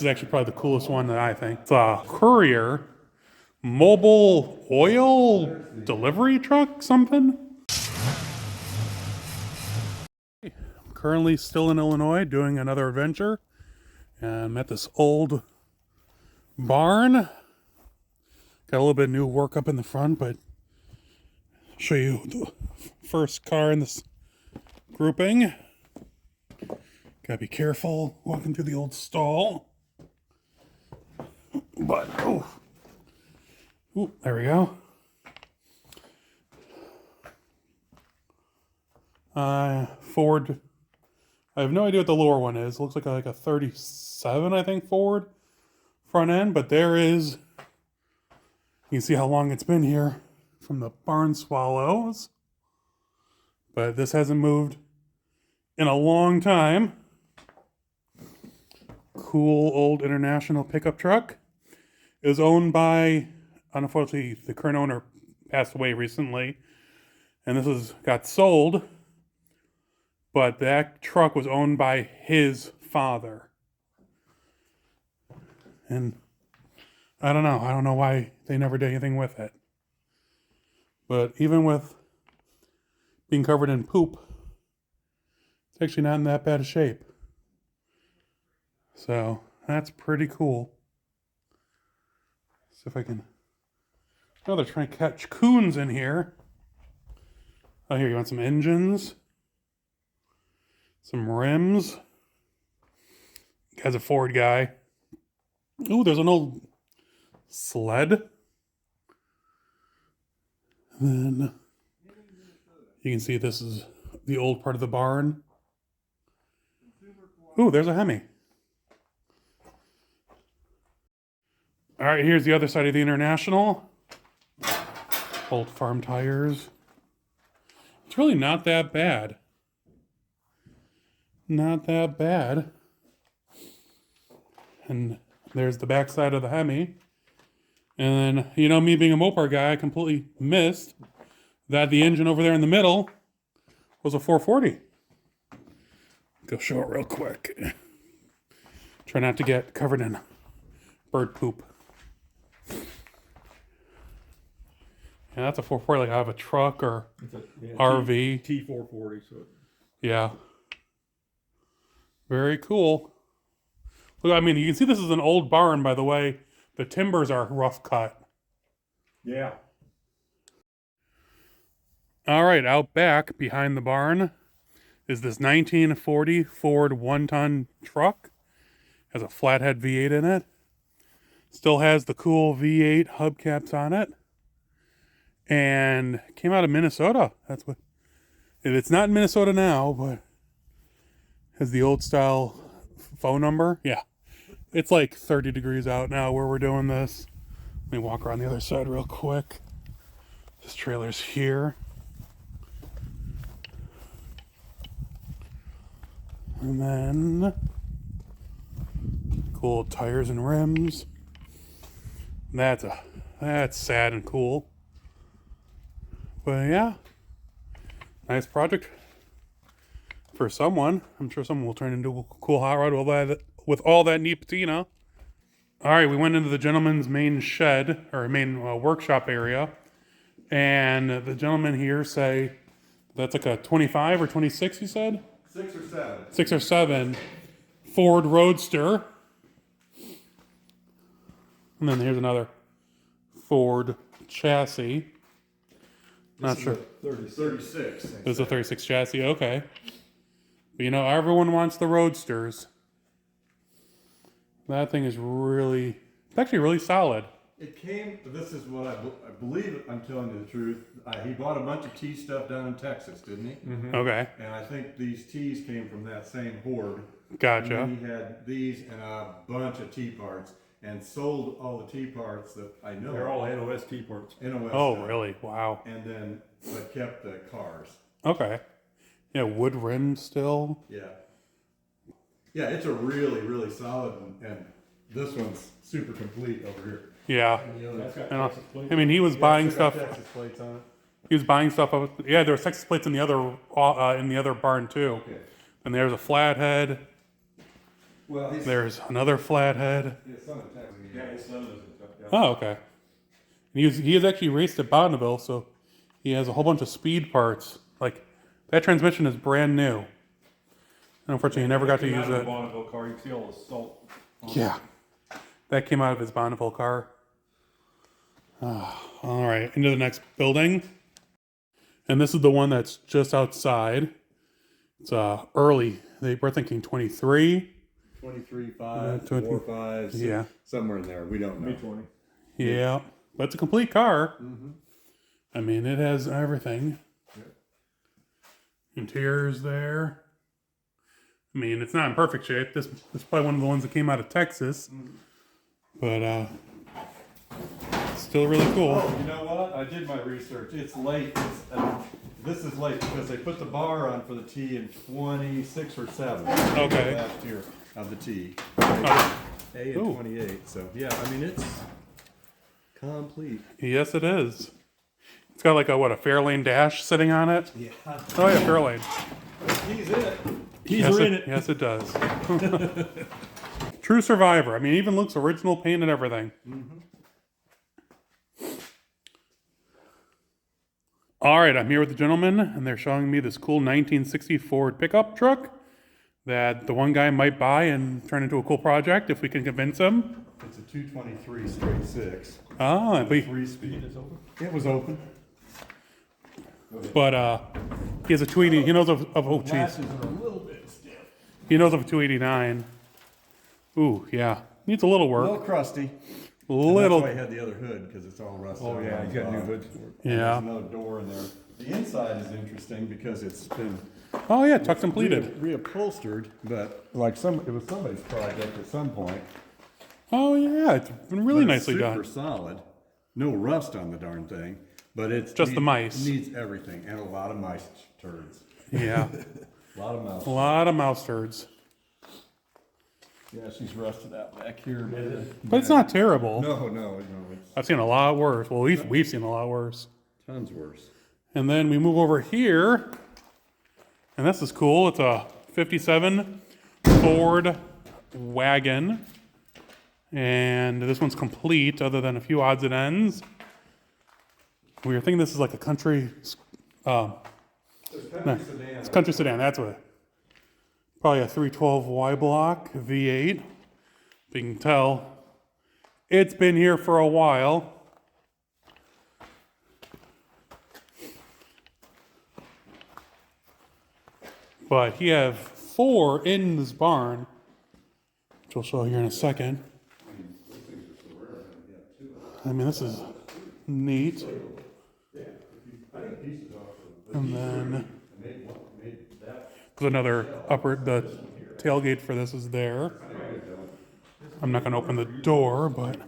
This is actually probably the coolest one that I think. It's a Courier Mobil Oil delivery truck, something. I'm currently still in Illinois doing another adventure. I'm at this old barn. Got a little bit of new work up in the front, but I'll show you the first car in this grouping. Gotta be careful walking through the old stall. But, oh, there we go. Ford. I have no idea what the lower one is. It looks like a 37, I think, Ford front end. But there is, you can see how long it's been here from the barn swallows. But this hasn't moved in a long time. Cool old international pickup truck. It was owned by, unfortunately, the current owner passed away recently, and this got sold. But that truck was owned by his father, and I don't know why they never did anything with it. But even with being covered in poop, it's actually not in that bad a shape. So that's pretty cool. See if I can. Oh, they're trying to catch coons in here. Oh, here, you want some engines? Some rims. Guy's a Ford guy. Ooh, there's an old sled. And then you can see this is the old part of the barn. Ooh, there's a Hemi. All right, here's the other side of the International. Old farm tires. It's really not that bad. Not that bad. And there's the back side of the Hemi. And then, you know, me being a Mopar guy, I completely missed that the engine over there in the middle was a 440. Go show it real quick. Try not to get covered in bird poop. Yeah, that's a 440, like I have a truck or RV. T440. So. Yeah. Very cool. Look, I mean, you can see this is an old barn, by the way. The timbers are rough cut. Yeah. All right, out back behind the barn is this 1940 Ford 1-ton truck. Has a flathead V8 in it. Still has the cool V8 hubcaps on it. And came out of Minnesota. That's what. It's not in Minnesota now, but has the old style phone number. Yeah. It's like 30 degrees out now where we're doing this. Let me walk around the other side real quick. This trailer's here. And then cool tires and rims. That's sad and cool. But yeah, nice project for someone. I'm sure someone will turn into a cool hot rod with all that neat patina. All right, we went into the gentleman's main shed or main workshop area, and the gentlemen here say that's like a 25 or 26. You said 6 or 7. 6 or 7 Ford Roadster, and then here's another Ford chassis. Not sure. 36. It was a 36 chassis, okay. But you know, everyone wants the Roadsters. That thing is it's actually really solid. It came, this is what I believe, I'm telling you the truth. He bought a bunch of tea stuff down in Texas, didn't he? Mm-hmm. Okay. And I think these teas came from that same horde. Gotcha. And he had these and a bunch of tea parts and sold all the tea parts that I know. They're all NOS tea parts. NOS Oh, stuff. really? Wow. And then, but kept the cars. Okay. Yeah, wood rim still. Yeah. Yeah, it's a really, really solid one. And this one's super complete over here. Yeah. That's got And, Texas plates. I mean, he was buying stuff. Texas plates on it. He was buying stuff. Yeah, there was Texas plates in the other barn too. Okay. And there's a flathead. Well, There's another flathead. his son in Texas. Yeah, his son lives in Texas. Oh, okay. He has actually raced at Bonneville, so he has a whole bunch of speed parts. Like, that transmission is brand new. And unfortunately, he never got to use it. Bonneville car, you see all the salt. Yeah. That came out of his Bonneville car. All right, into the next building. And this is the one that's just outside. It's early. They were thinking 23. 23, 5, 20 4, 5, 6, Yeah. somewhere in there. We don't know. B20. Yeah. But it's a complete car. I mean, it has everything. Interior's there. I mean, it's not in perfect shape. This is probably one of the ones that came out of Texas. But still really cool. Oh, you know what? I did my research. It's late. This is late because they put the bar on for the T in 26 or 7. Okay. Last year of the T. Oh, A in 28. So, yeah, I mean, it's complete. yes, it is. It's got like a Fairlane dash sitting on it. Yeah. Oh yeah, Fairlane. He's in it. Yes, yes, it does. True survivor. I mean, even looks original paint and everything. All right, I'm here with the gentleman, and they're showing me this cool 1960 Ford pickup truck that the one guy might buy and turn into a cool project if we can convince him. It's a 223 straight 6. Ah, but 3-speed. It was open. he has a 280. He knows of oh geez. Latches are a little bit stiff. He knows of a 289. Ooh, yeah, needs a little A little work. crusty. Little. That's why I had the other hood because it's all rusted. Oh, yeah, you got new hoods. Yeah. There's another door in there. The inside is interesting because it's been Oh yeah, tucked completed. reupholstered, but like it was somebody's project at some point. Oh yeah, it's been really But it's nicely super done. solid. No rust on the darn thing, but it's Just the mice. Needs everything and a lot of mice turds. Yeah, A lot of mouse. a lot of mouse turds. Yeah, she's rusted out back here. But it's not terrible. No, it's I've seen a lot worse. Well, we've seen a lot worse. tons worse. And then we move over here, and this is cool. It's a 57 Ford wagon. And this one's complete other than a few odds and ends. We were thinking this is like a country, it's country sedan, that's what. Probably a 312Y block, V8. If you can tell, it's been here for a while. But he have 4 in this barn, which I'll show here in a second. I mean, this is neat. And then there's another the tailgate for this is there. I'm not going to open the door, but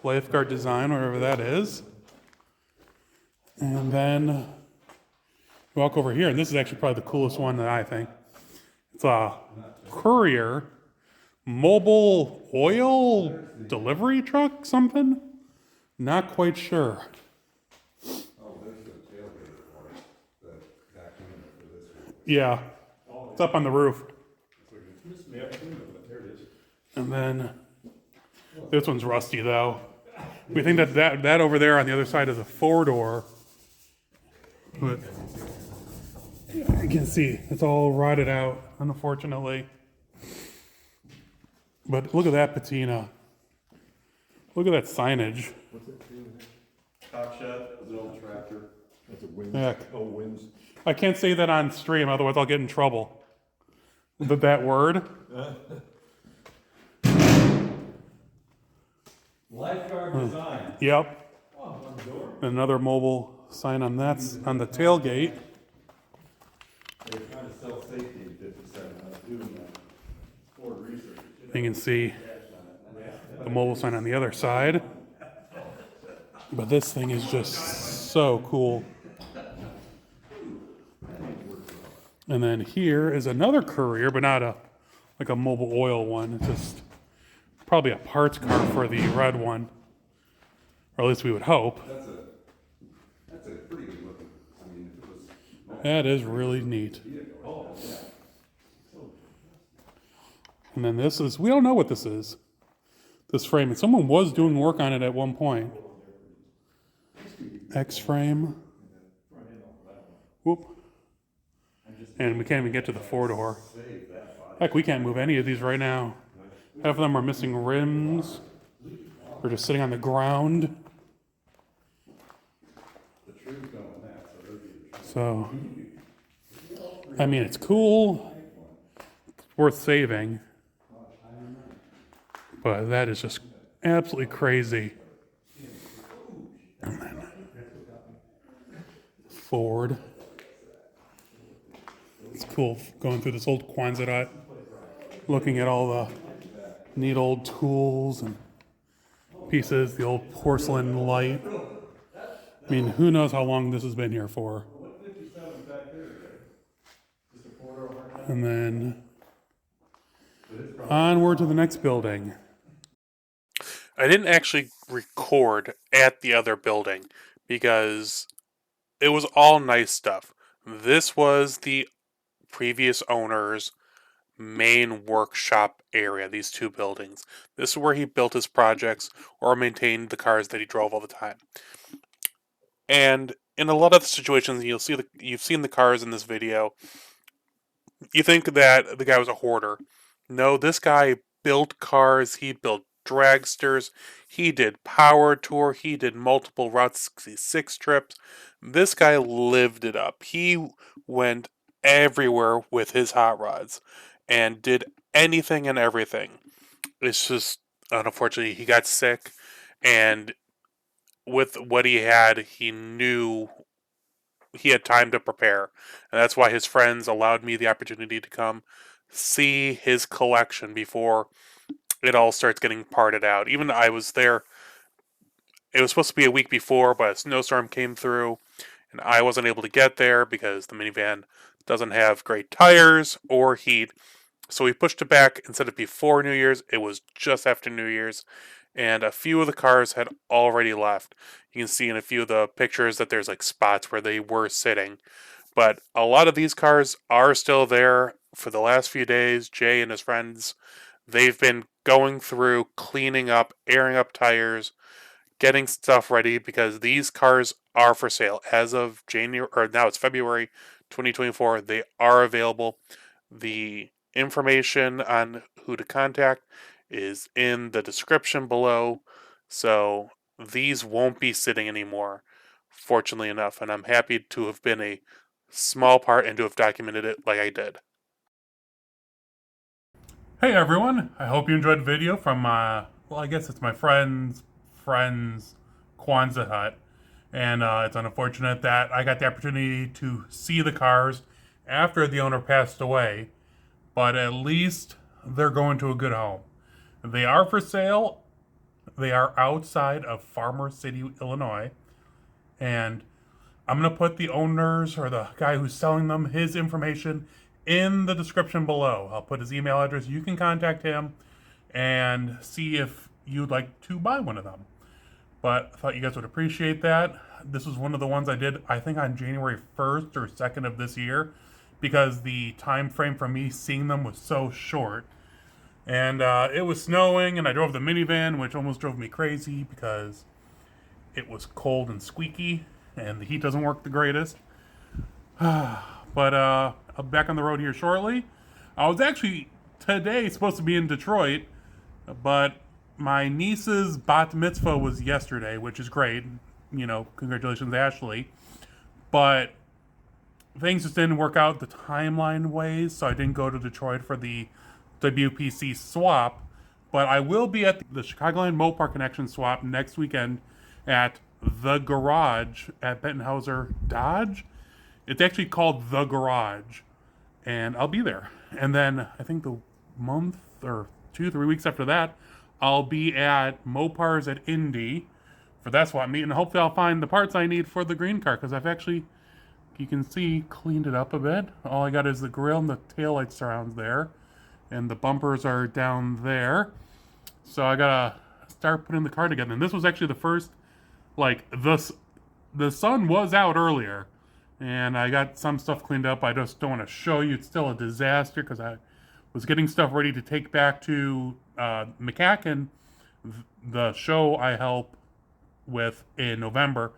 lifeguard design, whatever that is. And then walk over here, and this is actually probably the coolest one that I think. It's a Courier Mobil Oil delivery truck, something? Not quite sure. Yeah, it's up on the roof. And then this one's rusty though. We think that over there on the other side is a 4-door. But yeah, you can see it's all rotted out, unfortunately. But look at that patina. Look at that signage. What's it doing? Top shut, an old tractor. That's a Winds. Heck. Oh, Winds. I can't say that on stream, otherwise I'll get in trouble. With that word. Lifeguard design. Yep. Oh, on the door. Another mobile sign on on the tailgate. They're trying to sell safety in 57. I was doing that. Ford research. You can see the mobile sign on the other side. But this thing is just so cool. And then here is another Courier, but not like a Mobil Oil one. It's just probably a parts car for the red one. Or at least we would hope. That's a pretty good looking. I mean, if it was. That is really neat. Oh, yeah. So And then this is, we don't know what this is. This frame, and someone was doing work on it at one point. X-frame. Whoop. And we can't even get to the 4-door. Heck, we can't move any of these right now. Half of them are missing rims. Or just sitting on the ground. So, I mean, it's cool. It's worth saving. But that is just absolutely crazy. And then Ford. It's cool going through this old Quonset Hut, looking at all the neat old tools and pieces, the old porcelain light. I mean, who knows how long this has been here for. And then onward to the next building. I didn't actually record at the other building because it was all nice stuff. This was the previous owner's main workshop area, these two buildings. This is where he built his projects or maintained the cars that he drove all the time. And in a lot of the situations, you've seen the cars in this video. You think that the guy was a hoarder. No, this guy built cars. He built dragsters. He did power tour. He did multiple Route 66 trips. This guy lived it up. He went everywhere with his hot rods and did anything and everything. It's just, unfortunately, he got sick, and with what he had, he knew he had time to prepare. And that's why his friends allowed me the opportunity to come see his collection before it all starts getting parted out. Even I was there. It was supposed to be a week before, but a snowstorm came through, and I wasn't able to get there because the minivan doesn't have great tires or heat. So we pushed it back. Instead of before New Year's, it was just after New Year's. And a few of the cars had already left. You can see in a few of the pictures that there's like spots where they were sitting. But a lot of these cars are still there. For the last few days, Jay and his friends, they've been going through, cleaning up, airing up tires, getting stuff ready, because these cars are for sale. As of January, or now it's February 2024, they are available. The information on who to contact is in the description below. So these won't be sitting anymore, fortunately enough. And I'm happy to have been a small part and to have documented it like I did. Hey everyone, I hope you enjoyed the video from, well, I guess it's my friend's Quonset Hut. And it's unfortunate that I got the opportunity to see the cars after the owner passed away. But at least they're going to a good home. They are for sale. They are outside of Farmer City, Illinois. And I'm going to put the owners or the guy who's selling them, his information in the description below. I'll put his email address. You can contact him and see if you'd like to buy one of them. But I thought you guys would appreciate that. This was one of the ones I did, I think, on January 1st or 2nd of this year, because the time frame for me seeing them was so short. And it was snowing, and I drove the minivan, which almost drove me crazy because it was cold and squeaky, and the heat doesn't work the greatest. But I'll be back on the road here shortly. I was actually today supposed to be in Detroit, but my niece's bat mitzvah was yesterday, which is great. You know, congratulations, Ashley. But things just didn't work out the timeline ways, so I didn't go to Detroit for the WPC swap. But I will be at the Chicagoland Mopar Connection swap next weekend at The Garage at Bentonhauser Dodge. It's actually called The Garage, and I'll be there. And then I think the month or 2-3 weeks after that, I'll be at Mopars at Indy for that swap meet, and hopefully I'll find the parts I need for the green car, because I've actually, you can see, cleaned it up a bit. All I got is the grill and the taillight surrounds there, and the bumpers are down there. So I gotta start putting the car together. And this was actually the first, like, the sun was out earlier, and I got some stuff cleaned up. I just don't want to show you. It's still a disaster because I was getting stuff ready to take back to McCacken, the show I help with in November.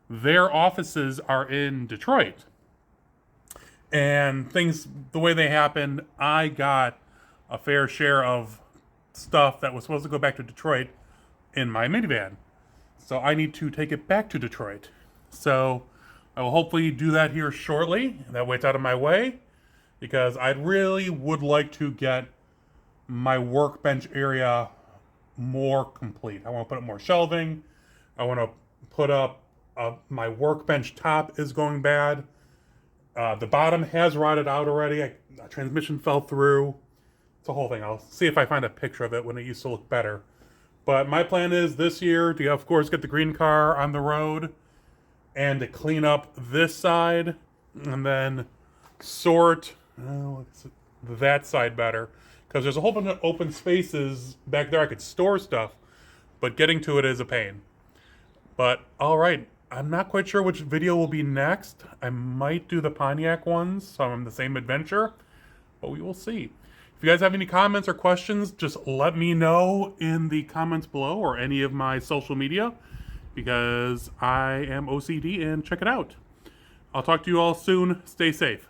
Their offices are in Detroit. And things, the way they happened, I got a fair share of stuff that was supposed to go back to Detroit in my minivan. So I need to take it back to Detroit. So I will hopefully do that here shortly. That way it's out of my way, because I really would like to get my workbench area more complete. I want to put up more shelving. I want to put up my workbench top is going bad. The bottom has rotted out already. A transmission fell through. It's a whole thing. I'll see if I find a picture of it when it used to look better. But my plan is this year to, of course, get the green car on the road and to clean up this side and then sort that side better. Because there's a whole bunch of open spaces back there I could store stuff, but getting to it is a pain. But, alright, I'm not quite sure which video will be next. I might do the Pontiac ones, so I'm the same adventure, but we will see. If you guys have any comments or questions, just let me know in the comments below or any of my social media, because I am OCD and check it out. I'll talk to you all soon. Stay safe.